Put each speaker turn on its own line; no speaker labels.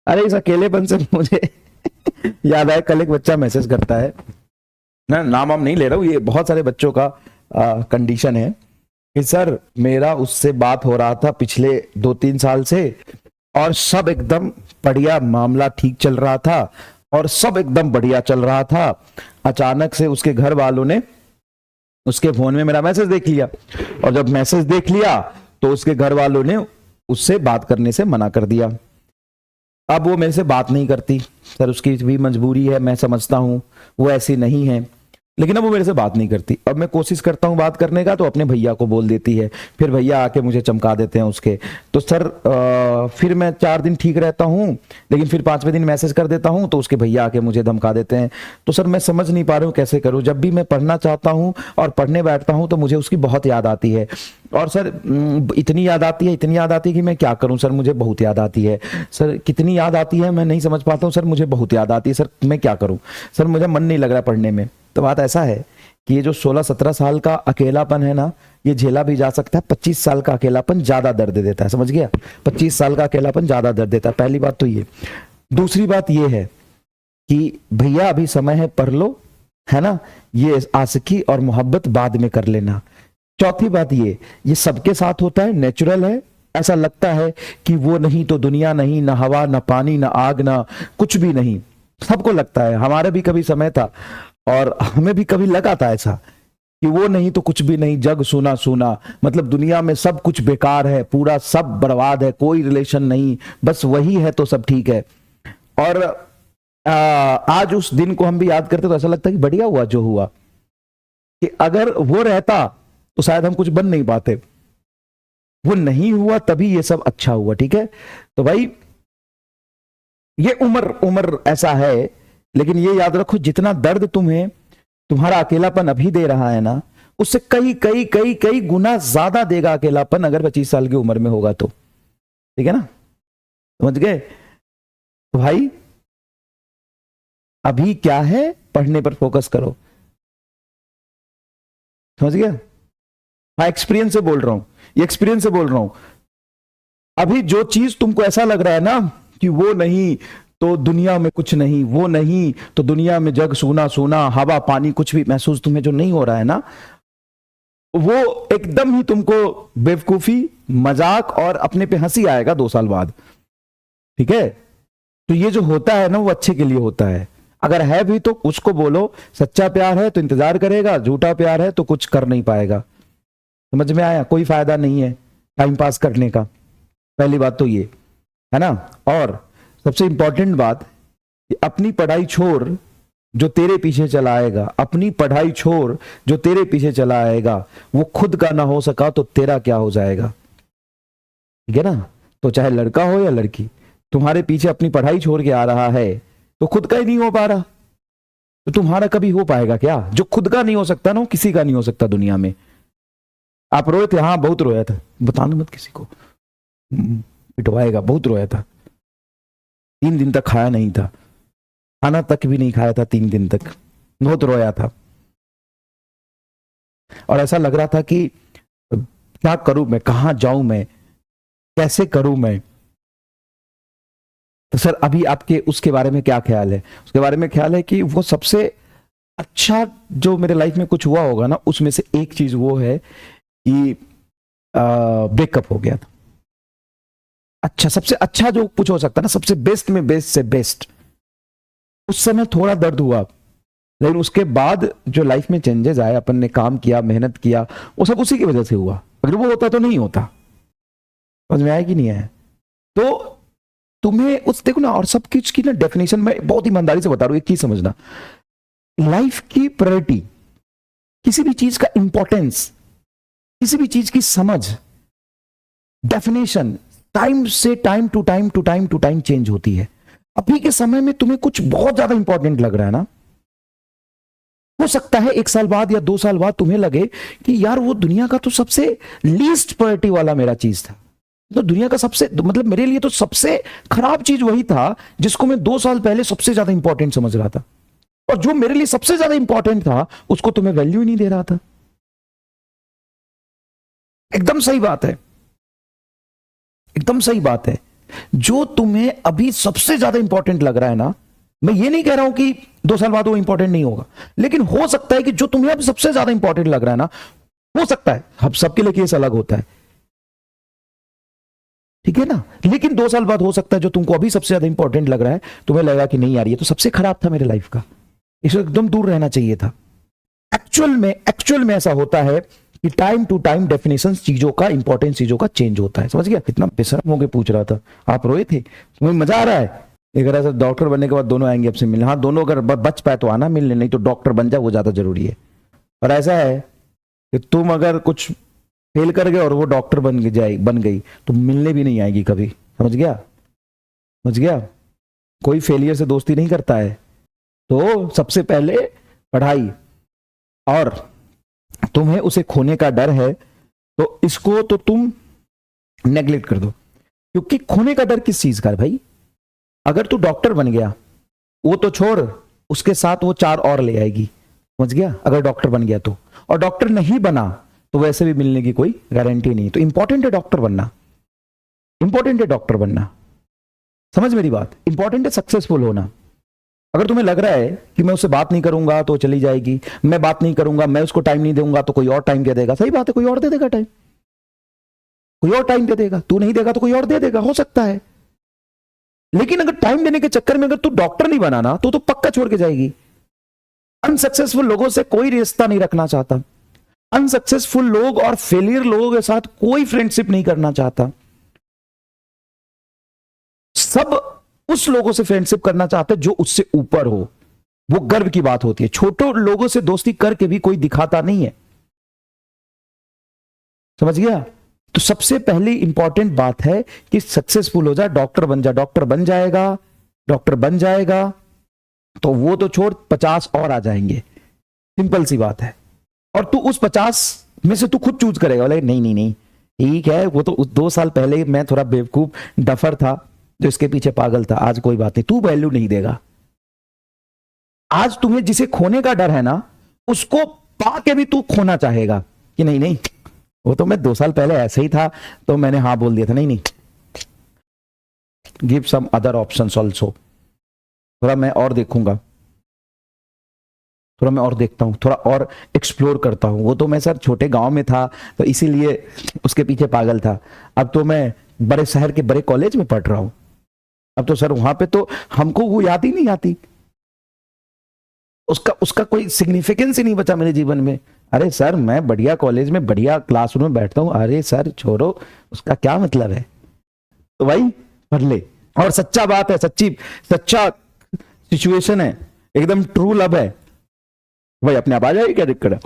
अरे इस अकेलेपन से मुझे याद आया, कल एक बच्चा मैसेज करता है ना, नाम वाम नहीं ले रहा हूँ, ये बहुत सारे बच्चों का कंडीशन है कि सर मेरा उससे बात हो रहा था पिछले 2-3 साल से और सब एकदम बढ़िया, मामला ठीक चल रहा था और सब एकदम बढ़िया चल रहा था। अचानक से उसके घर वालों ने उसके फोन में मेरा मैसेज देख लिया और जब मैसेज देख लिया तो उसके घर वालों ने उससे बात करने से मना कर दिया। अब वो मेरे से बात नहीं करती सर, उसकी भी मजबूरी है, मैं समझता हूं, वो ऐसी नहीं है, लेकिन अब वो मेरे से बात नहीं करती। अब मैं कोशिश करता हूं बात करने का तो अपने भैया को बोल देती है, फिर भैया आके मुझे चमका देते हैं उसके। तो सर फिर मैं 4 दिन ठीक रहता हूं, लेकिन फिर 5वें दिन मैसेज कर देता हूं तो उसके भैया आके मुझे धमका देते हैं। तो सर मैं समझ नहीं पा रहा हूं कैसे करूं, जब भी मैं पढ़ना चाहता हूं और पढ़ने बैठता हूं तो मुझे उसकी बहुत याद आती है। और सर इतनी याद आती है, इतनी याद आती है कि मैं क्या करूं सर, मुझे बहुत याद आती है सर, कितनी याद आती है मैं नहीं समझ पाता हूं सर, मुझे बहुत याद आती है सर, मैं क्या करूं सर, मुझे मन नहीं लग रहा पढ़ने में। तो बात ऐसा है कि ये जो 16-17 साल का अकेलापन है ना, ये झेला भी जा सकता है, 25 साल का अकेलापन ज्यादा दर्द देता है, समझ गया? 25 साल का अकेलापन ज्यादा दर्द देता है, पहली बात तो ये। दूसरी बात ये है कि भैया अभी समय है, पढ़ लो, है ना, ये आशिकी और मोहब्बत बाद में कर लेना। चौथी बात ये सबके साथ होता है, नेचुरल है, ऐसा लगता है कि वो नहीं तो दुनिया नहीं, ना हवा ना पानी ना आग ना कुछ भी नहीं, सबको लगता है। हमारा भी कभी समय था और हमें भी कभी लगा था ऐसा कि वो नहीं तो कुछ भी नहीं, जग सूना सूना, मतलब दुनिया में सब कुछ बेकार है, पूरा सब बर्बाद है, कोई रिलेशन नहीं, बस वही है तो सब ठीक है। और आज उस दिन को हम भी याद करते तो ऐसा लगता है कि बढ़िया हुआ जो हुआ, कि अगर वो रहता तो शायद हम कुछ बन नहीं पाते, वो नहीं हुआ तभी ये सब अच्छा हुआ। ठीक है, तो भाई ये उम्र उम्र ऐसा है, लेकिन ये याद रखो जितना दर्द तुम्हें तुम्हारा अकेलापन अभी दे रहा है ना, उससे कई कई कई कई गुना ज्यादा देगा अकेलापन अगर 25 साल की उम्र में होगा तो। ठीक है ना, समझ गए? तो भाई अभी क्या है, पढ़ने पर फोकस करो, समझ गया? हाँ, एक्सपीरियंस से बोल रहा हूं, ये एक्सपीरियंस से बोल रहा हूं। अभी जो चीज तुमको ऐसा लग रहा है ना कि वो नहीं तो दुनिया में कुछ नहीं, वो नहीं तो दुनिया में जग सूना सूना, हवा पानी कुछ भी महसूस तुम्हें जो नहीं हो रहा है ना, वो एकदम ही तुमको बेवकूफी, मजाक और अपने पे हंसी आएगा 2 साल बाद। ठीक है, तो ये जो होता है ना वो अच्छे के लिए होता है। अगर है भी तो उसको बोलो, सच्चा प्यार है तो इंतजार करेगा, झूठा प्यार है तो कुछ कर नहीं पाएगा। समझ में आया? कोई फायदा नहीं है टाइम पास करने का, पहली बात तो ये है ना। और सबसे इंपॉर्टेंट बात, अपनी पढ़ाई छोड़ जो तेरे पीछे चला आएगा, अपनी पढ़ाई छोड़ जो तेरे पीछे चला आएगा, वो खुद का ना हो सका तो तेरा क्या हो जाएगा? ठीक है ना, तो चाहे लड़का हो या लड़की, तुम्हारे पीछे अपनी पढ़ाई छोड़ के आ रहा है तो खुद का ही नहीं हो पा रहा, तो तुम्हारा कभी हो पाएगा क्या? जो खुद का नहीं हो सकता ना, किसी का नहीं हो सकता दुनिया में। आप रोए थे? हाँ बहुत रोया था, बताना मत किसी को, पिटवाएगा, बहुत रोया था, 3 दिन तक खाया नहीं था, खाना तक भी नहीं खाया था 3 दिन तक, बहुत रोया था। और ऐसा लग रहा था कि क्या करूं मैं, कहां जाऊं मैं, कैसे करूं मैं। तो सर अभी आपके उसके बारे में क्या ख्याल है? उसके बारे में ख्याल है कि वो सबसे अच्छा जो मेरे लाइफ में कुछ हुआ होगा ना, उसमें से एक चीज वो है कि ब्रेकअप हो गया था। अच्छा, सबसे अच्छा जो कुछ हो सकता है ना, सबसे बेस्ट में बेस्ट से बेस्ट। उस समय थोड़ा दर्द हुआ, लेकिन उसके बाद जो लाइफ में चेंजेस आए, अपन ने काम किया, मेहनत किया, वो सब उसी की वजह से हुआ। अगर वो होता तो नहीं होता। समझ में आया कि नहीं आया? तो तुम्हें उस देखो ना, और सब चीज की ना डेफिनेशन में बहुत ईमानदारी से बता रहा हूं, एक चीज समझना, लाइफ की प्रायोरिटी, किसी भी चीज का इंपॉर्टेंस, किसी भी चीज की समझ, डेफिनेशन टाइम से time to time to time to time change होती है। अभी के समय में तुम्हें कुछ बहुत ज्यादा इंपॉर्टेंट लग रहा है ना, हो सकता है 1 साल बाद या 2 साल बाद तुम्हें लगे कि यार वो दुनिया का तो सबसे लीस्ट प्रायोरिटी वाला मेरा चीज था, तो दुनिया का सबसे, मतलब मेरे लिए तो सबसे खराब चीज वही था जिसको मैं 2 साल पहले सबसे ज्यादा इंपॉर्टेंट समझ रहा था, और जो मेरे लिए सबसे ज्यादा इंपॉर्टेंट था उसको तो मैं वैल्यू ही नहीं दे रहा था। एकदम सही बात है, एकदम सही बात है। जो तुम्हें अभी सबसे ज्यादा इंपॉर्टेंट लग रहा है ना, मैं ये नहीं कह रहा हूं कि 2 साल बाद वो इंपॉर्टेंट नहीं होगा, लेकिन हो सकता है कि जो तुम्हें अब सबसे ज्यादा इंपॉर्टेंट लग रहा है ना, हो सकता है, अब सबके लिए केस अलग होता है, ठीक है ना, लेकिन 2 साल बाद हो सकता है जो तुमको अभी सबसे ज्यादा इंपॉर्टेंट लग रहा है, तुम्हें लगा कि नहीं यार ये तो सबसे खराब था मेरे लाइफ का, इससे एकदम दूर रहना चाहिए था। एक्चुअल में ऐसा होता है कि टाइम टू टाइम डेफिनेशन चीजों का, इंपॉर्टेंस चीजों का चेंज होता है। समझ गया? कितना बेशर्म होकर पूछ रहा था, आप रोए थे, तुम्हें मजा आ रहा है? एक ऐसा डॉक्टर बनने के बाद दोनों आएंगे आपसे मिलने, हाँ दोनों अगर बच पाए तो आना मिलने, नहीं तो डॉक्टर बन जाए, वो ज्यादा जरूरी है। और ऐसा है कि तुम अगर कुछ फेल कर गए और वो डॉक्टर बन गई तो मिलने भी नहीं आएगी कभी। समझ गया? कोई फेलियर से दोस्ती नहीं करता है। तो सबसे पहले पढ़ाई, और तुम्हें उसे खोने का डर है तो इसको तो तुम नेग्लेक्ट कर दो, क्योंकि खोने का डर किस चीज का है भाई? अगर तू डॉक्टर बन गया, वो तो छोड़, उसके साथ वो 4 और ले आएगी। समझ गया? अगर डॉक्टर बन गया तो, और डॉक्टर नहीं बना तो वैसे भी मिलने की कोई गारंटी नहीं। तो इंपॉर्टेंट है डॉक्टर बनना, समझ मेरी बात? इंपॉर्टेंट है सक्सेसफुल होना। अगर तुम्हें लग रहा है कि मैं उससे बात नहीं करूंगा तो चली जाएगी, मैं बात नहीं करूंगा, मैं उसको टाइम नहीं दूंगा तो कोई और टाइम दे देगा, सही बात है, कोई और दे देगा टाइम, कोई और टाइम दे देगा, तू नहीं देगा तो कोई और दे देगा, हो सकता है। लेकिन अगर टाइम देने के चक्कर में अगर तू डॉक्टर नहीं बनाना तो पक्का छोड़ के जाएगी। अनसक्सेसफुल लोगों से कोई रिश्ता नहीं रखना चाहता, अनसक्सेसफुल लोग और फेलियर लोगों के साथ कोई फ्रेंडशिप नहीं करना चाहता, सब उस लोगों से फ्रेंडशिप करना चाहते जो उससे ऊपर हो। वो गर्व की बात होती है। छोटे लोगों से दोस्ती करके भी कोई दिखाता नहीं है। समझ गया? तो सबसे पहली इंपॉर्टेंट बात है कि सक्सेसफुल हो जा, डॉक्टर बन जा। डॉक्टर बन जाएगा तो वो तो छोड़, 50 और आ जाएंगे, सिंपल सी बात है। और तू उस 50 में से तू खुद चूज करेगा, बोले नहीं ठीक है, वो तो 2 साल पहले मैं थोड़ा बेवकूफ डफर था जो इसके पीछे पागल था, आज कोई बात नहीं, तू वैल्यू नहीं देगा। आज तुम्हें जिसे खोने का डर है ना, उसको पाके भी तू खोना चाहेगा कि नहीं वो तो मैं 2 साल पहले ऐसे ही था तो मैंने हाँ बोल दिया था, नहीं give some other options also. थोड़ा मैं और देखूंगा, थोड़ा मैं और देखता हूं, थोड़ा और एक्सप्लोर करता हूं। वो तो मैं सर छोटे गांव में था तो इसीलिए उसके पीछे पागल था, अब तो मैं बड़े शहर के बड़े कॉलेज में पढ़ रहा हूं, अब तो सर वहां पे तो हमको वो याद ही नहीं आती, उसका कोई सिग्निफिकेंस ही नहीं बचा मेरे जीवन में। अरे सर मैं बढ़िया कॉलेज में बढ़िया क्लासरूम में बैठता हूं, अरे सर छोड़ो, उसका क्या मतलब है? तो भाई पढ़ ले। और सच्चा बात है, सच्चा सिचुएशन है, एकदम ट्रू लव है भाई, अपने आप आ जाएगी, क्या दिक्कत है?